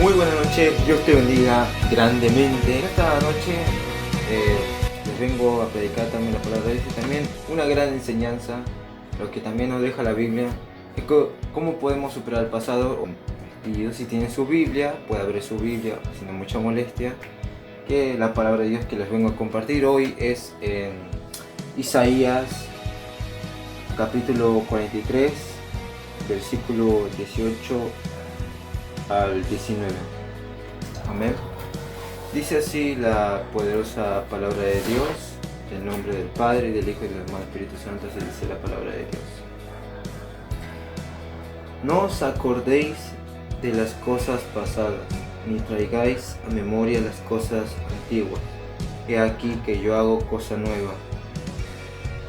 Muy buena noche, Dios te bendiga grandemente. En esta noche les vengo a predicar también la palabra de Dios y también una gran enseñanza, lo que también nos deja la Biblia, es cómo podemos superar el pasado. Y si tienen su Biblia, puede abrir su Biblia sin mucha molestia, que la palabra de Dios que les vengo a compartir hoy es en Isaías capítulo 43, versículo 18 al 19. Amén. Dice así la poderosa palabra de Dios, en el nombre del Padre, y del Hijo y del Espíritu Santo. Se dice la palabra de Dios. No os acordéis de las cosas pasadas, ni traigáis a memoria las cosas antiguas. He aquí que yo hago cosa nueva.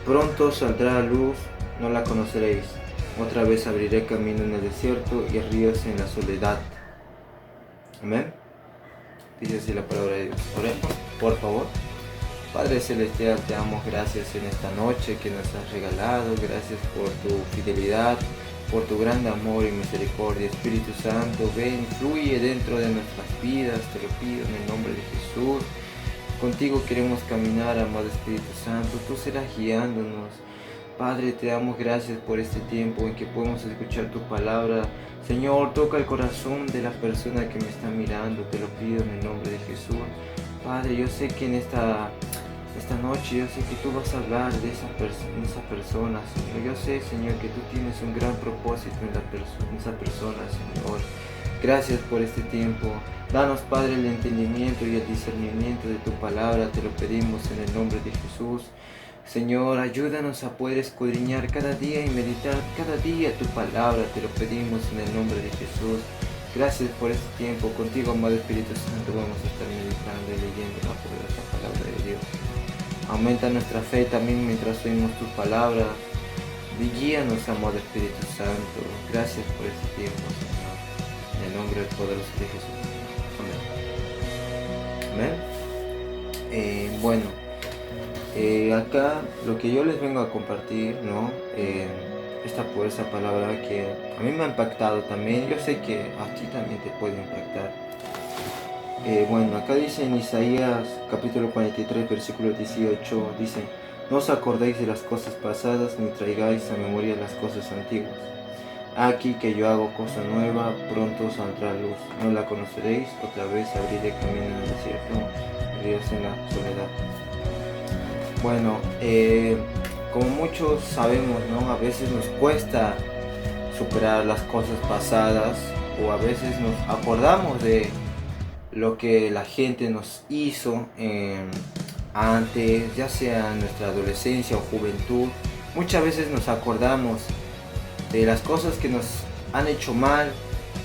Pronto saldrá a luz, no la conoceréis. Otra vez abriré camino en el desierto y ríos en la soledad. Amén. Dice así la palabra de Dios. Oremos, por favor. Padre Celestial, te damos gracias en esta noche que nos has regalado. Gracias por tu fidelidad, por tu gran amor y misericordia. Espíritu Santo, ven, fluye dentro de nuestras vidas. Te lo pido en el nombre de Jesús. Contigo queremos caminar, amado Espíritu Santo. Tú serás guiándonos. Padre, te damos gracias por este tiempo en que podemos escuchar tu palabra. Señor, toca el corazón de la persona que me está mirando, te lo pido en el nombre de Jesús. Padre, yo sé que en esta noche, yo sé que tú vas a hablar de esa persona, Señor. Yo sé, Señor, que tú tienes un gran propósito en esa persona, Señor. Gracias por este tiempo. Danos, Padre, el entendimiento y el discernimiento de tu palabra, te lo pedimos en el nombre de Jesús. Señor, ayúdanos a poder escudriñar cada día y meditar cada día tu palabra, te lo pedimos en el nombre de Jesús. Gracias por este tiempo, contigo, amado Espíritu Santo, vamos a estar meditando y leyendo la poderosa palabra de Dios. Aumenta nuestra fe también mientras oímos tu palabra. Guíanos, amado Espíritu Santo. Gracias por este tiempo, Señor. En el nombre del poderoso de Jesús. Amén. Bueno. Acá lo que yo les vengo a compartir, ¿no? Esta poderosa palabra que a mí me ha impactado también. Yo sé que a ti también te puede impactar. Bueno, acá dice en Isaías capítulo 43, versículo 18, dice: no os acordéis de las cosas pasadas, ni traigáis a memoria las cosas antiguas. Aquí que yo hago cosa nueva, pronto saldrá luz. No la conoceréis, otra vez abriré camino en el desierto, ríos en la soledad. Bueno, como muchos sabemos, ¿no? A veces nos cuesta superar las cosas pasadas, o a veces nos acordamos de lo que la gente nos hizo antes, ya sea en nuestra adolescencia o juventud. Muchas veces nos acordamos de las cosas que nos han hecho mal,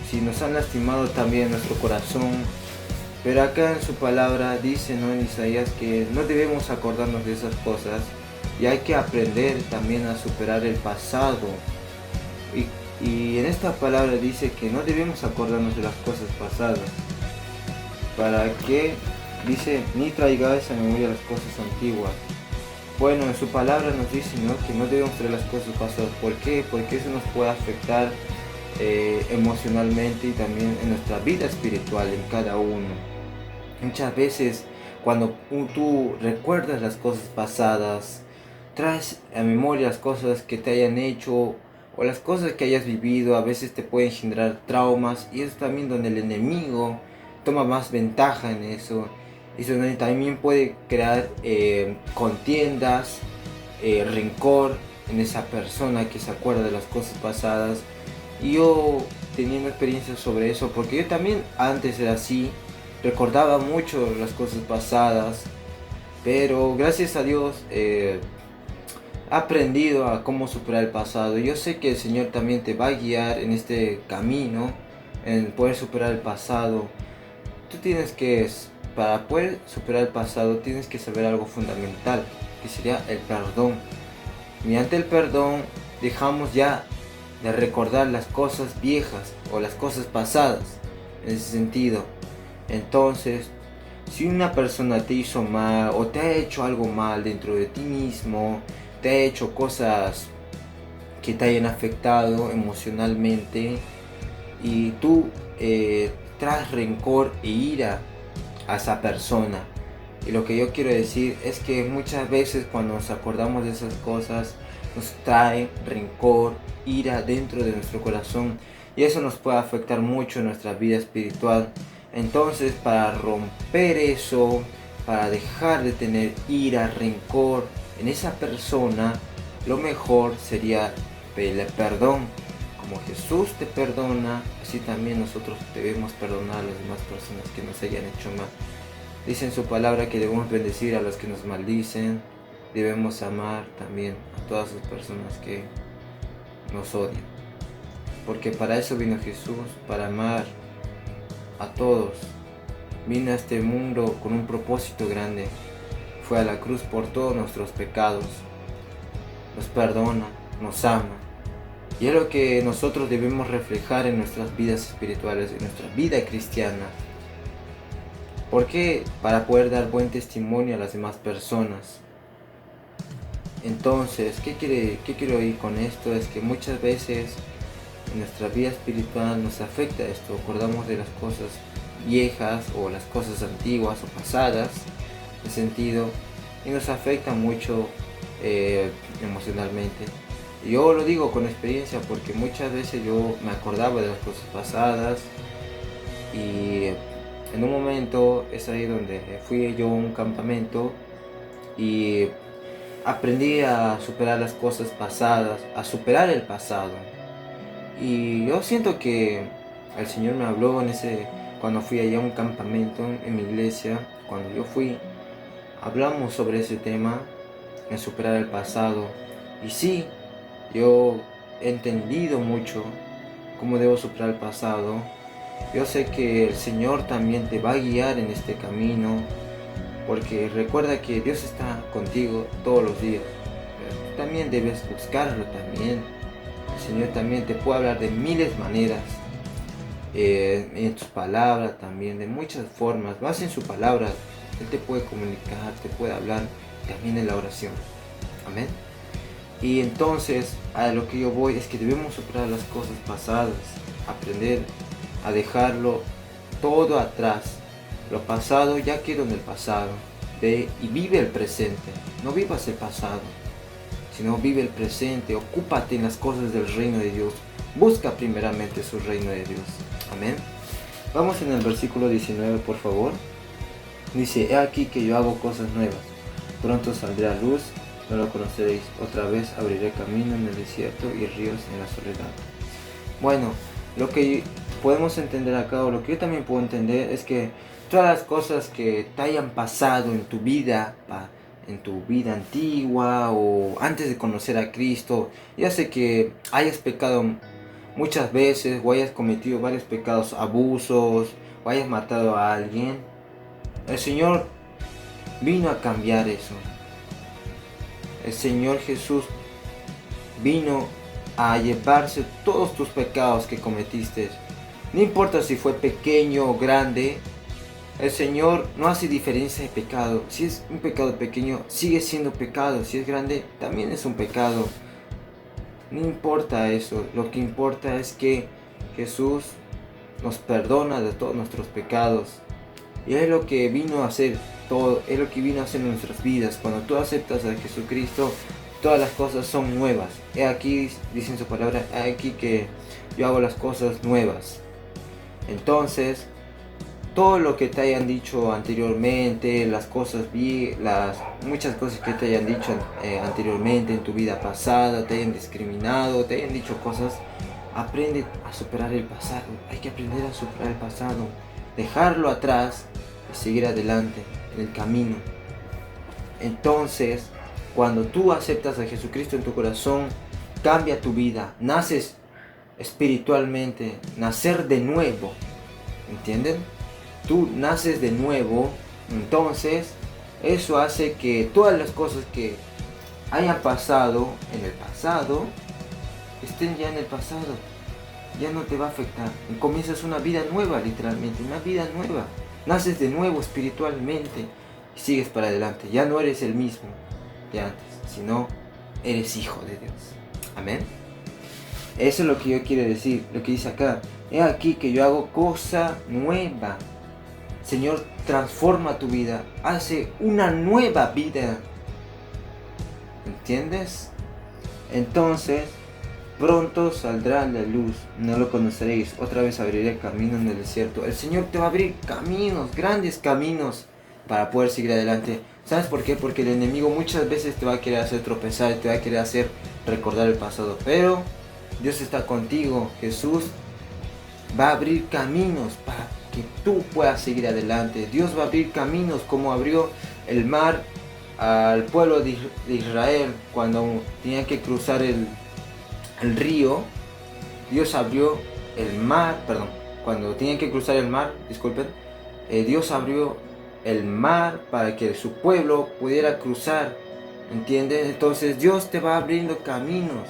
si nos han lastimado también nuestro corazón. Pero acá en su palabra dice, ¿no?, en Isaías, que no debemos acordarnos de esas cosas y hay que aprender también a superar el pasado. Y en esta palabra dice que no debemos acordarnos de las cosas pasadas. ¿Para qué? Dice, ni traigáis a memoria las cosas antiguas. Bueno, en su palabra nos dice, ¿no?, que no debemos traer las cosas pasadas. ¿Por qué? Porque eso nos puede afectar emocionalmente y también en nuestra vida espiritual en cada uno. Muchas veces cuando tú recuerdas las cosas pasadas, traes a memoria las cosas que te hayan hecho o las cosas que hayas vivido, a veces te pueden generar traumas, y es también donde el enemigo toma más ventaja en eso. Eso también puede crear contiendas, rencor en esa persona que se acuerda de las cosas pasadas. Y yo teniendo experiencias sobre eso, porque yo también antes era así, recordaba mucho las cosas pasadas, pero gracias a Dios he aprendido a cómo superar el pasado. Yo sé que el Señor también te va a guiar en este camino, en poder superar el pasado. Tú tienes que, para poder superar el pasado, tienes que saber algo fundamental, que sería el perdón. Mediante el perdón dejamos ya de recordar las cosas viejas o las cosas pasadas, en ese sentido. Entonces, si una persona te hizo mal o te ha hecho algo mal dentro de ti mismo, te ha hecho cosas que te hayan afectado emocionalmente, y tú traes rencor e ira a esa persona. Y lo que yo quiero decir es que muchas veces cuando nos acordamos de esas cosas, nos trae rencor, ira dentro de nuestro corazón, y eso nos puede afectar mucho en nuestra vida espiritual. Entonces, para romper eso, para dejar de tener ira, rencor en esa persona, lo mejor sería pedirle perdón. Como Jesús te perdona, así también nosotros debemos perdonar a las demás personas que nos hayan hecho mal. Dice en su palabra que debemos bendecir a los que nos maldicen, debemos amar también a todas las personas que nos odian. Porque para eso vino Jesús, para amar a todos. Vino a este mundo con un propósito grande. Fue a la cruz por todos nuestros pecados. Nos perdona, nos ama. Y es lo que nosotros debemos reflejar en nuestras vidas espirituales, en nuestra vida cristiana. ¿Por qué? Para poder dar buen testimonio a las demás personas. Entonces, ¿qué quiero ir con esto? Es que muchas veces en nuestra vida espiritual nos afecta esto. Acordamos de las cosas viejas o las cosas antiguas o pasadas, en sentido, y nos afecta mucho emocionalmente. Yo lo digo con experiencia porque muchas veces yo me acordaba de las cosas pasadas y en un momento es ahí donde fui yo a un campamento y aprendí a superar las cosas pasadas, a superar el pasado. Y yo siento que el Señor me habló cuando fui allá a un campamento en mi iglesia. Cuando yo fui, hablamos sobre ese tema, en superar el pasado. Y sí, yo he entendido mucho cómo debo superar el pasado. Yo sé que el Señor también te va a guiar en este camino, porque recuerda que Dios está contigo todos los días. Pero tú también debes buscarlo también. El Señor también te puede hablar de miles de maneras, en tus palabras también, de muchas formas. Vas en su palabra, Él te puede comunicar, te puede hablar, también en la oración. Amén. Y entonces a lo que yo voy es que debemos superar las cosas pasadas, aprender a dejarlo todo atrás. Lo pasado ya quedó en el pasado. Ve y vive el presente. No vivas el pasado, sino vive el presente. Ocúpate en las cosas del reino de Dios. Busca primeramente su reino de Dios. Amén. Vamos en el versículo 19, por favor. Dice: he aquí que yo hago cosas nuevas. Pronto saldrá luz, no lo conoceréis. Otra vez abriré camino en el desierto y ríos en la soledad. Bueno, lo que podemos entender acá, o lo que yo también puedo entender, es que todas las cosas que te hayan pasado en tu vida antigua o antes de conocer a Cristo, ya sé que hayas pecado muchas veces o hayas cometido varios pecados, abusos, o hayas matado a alguien, el Señor vino a cambiar eso. El Señor Jesús vino a llevarse todos tus pecados que cometiste. No importa si fue pequeño o grande, el Señor no hace diferencia de pecado. Si es un pecado pequeño, sigue siendo pecado. Si es grande, también es un pecado. No importa eso. Lo que importa es que Jesús nos perdona de todos nuestros pecados. Y es lo que vino a hacer todo. Es lo que vino a hacer en nuestras vidas. Cuando tú aceptas a Jesucristo, todas las cosas son nuevas. He aquí, dice en su palabra, he aquí que yo hago las cosas nuevas. Entonces, todo lo que te hayan dicho anteriormente, muchas cosas que te hayan dicho anteriormente en tu vida pasada, te hayan discriminado, te hayan dicho cosas, aprende a superar el pasado. Hay que aprender a superar el pasado, dejarlo atrás y seguir adelante en el camino. Entonces, cuando tú aceptas a Jesucristo en tu corazón, cambia tu vida, naces espiritualmente, nacer de nuevo, ¿entienden? Tú naces de nuevo, entonces eso hace que todas las cosas que hayan pasado en el pasado estén ya en el pasado, ya no te va a afectar. Y comienzas una vida nueva, literalmente, una vida nueva. Naces de nuevo espiritualmente y sigues para adelante. Ya no eres el mismo de antes, sino eres hijo de Dios. Amén. Eso es lo que yo quiero decir, lo que dice acá. He aquí que yo hago cosa nueva. Señor, transforma tu vida, hace una nueva vida. ¿Entiendes? Entonces, pronto saldrá la luz, no lo conoceréis. Otra vez abriré camino en el desierto. El Señor te va a abrir caminos, grandes caminos, para poder seguir adelante. ¿Sabes por qué? Porque el enemigo muchas veces te va a querer hacer tropezar, te va a querer hacer recordar el pasado. Pero Dios está contigo. Jesús va a abrir caminos para que tú puedas seguir adelante. Dios va a abrir caminos como abrió el mar al pueblo de Israel cuando tenían que cruzar el río. Dios abrió el mar, perdón, cuando tenían que cruzar el mar, disculpen, Dios abrió el mar para que su pueblo pudiera cruzar, ¿entiendes? Entonces Dios te va abriendo caminos,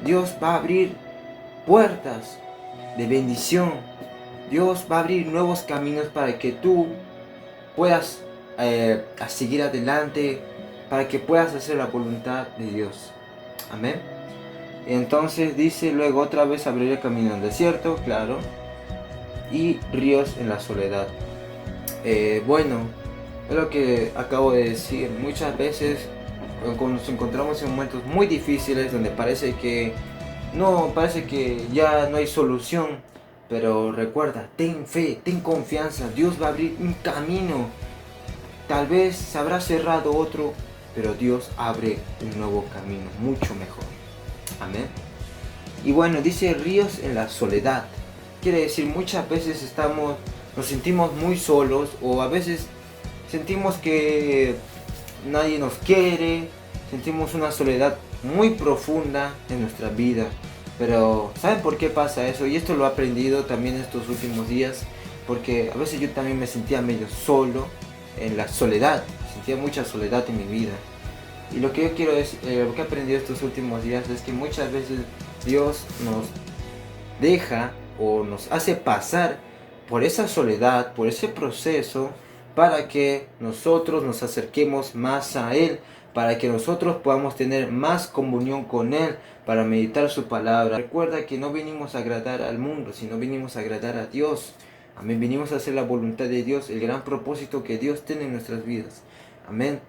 Dios va a abrir puertas de bendición, Dios va a abrir nuevos caminos para que tú puedas a seguir adelante, para que puedas hacer la voluntad de Dios. Amén. Entonces dice, luego otra vez abriré camino en el desierto, claro, y ríos en la soledad. Bueno, es lo que acabo de decir. Muchas veces cuando nos encontramos en momentos muy difíciles donde parece que ya no hay solución, pero recuerda, ten fe, ten confianza, Dios va a abrir un camino. Tal vez se habrá cerrado otro, pero Dios abre un nuevo camino, mucho mejor. Amén. Y bueno, dice ríos en la soledad. Quiere decir, muchas veces nos sentimos muy solos, o a veces sentimos que nadie nos quiere, sentimos una soledad muy profunda en nuestra vida. Pero ¿saben por qué pasa eso? Y esto lo he aprendido también estos últimos días, porque a veces yo también me sentía medio solo en la soledad, sentía mucha soledad en mi vida. Y lo que yo quiero decir, lo que he aprendido estos últimos días es que muchas veces Dios nos deja o nos hace pasar por esa soledad, por ese proceso, para que nosotros nos acerquemos más a Él, para que nosotros podamos tener más comunión con Él, para meditar su palabra. Recuerda que no vinimos a agradar al mundo, sino vinimos a agradar a Dios. Amén. Vinimos a hacer la voluntad de Dios, el gran propósito que Dios tiene en nuestras vidas. Amén.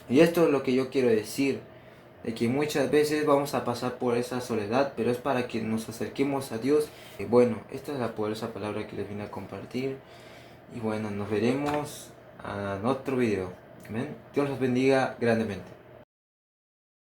Y esto es lo que yo quiero decir, de que muchas veces vamos a pasar por esa soledad, pero es para que nos acerquemos a Dios. Y bueno, esta es la poderosa palabra que les vine a compartir. Y bueno, nos veremos en otro video. Amén. Dios los bendiga grandemente.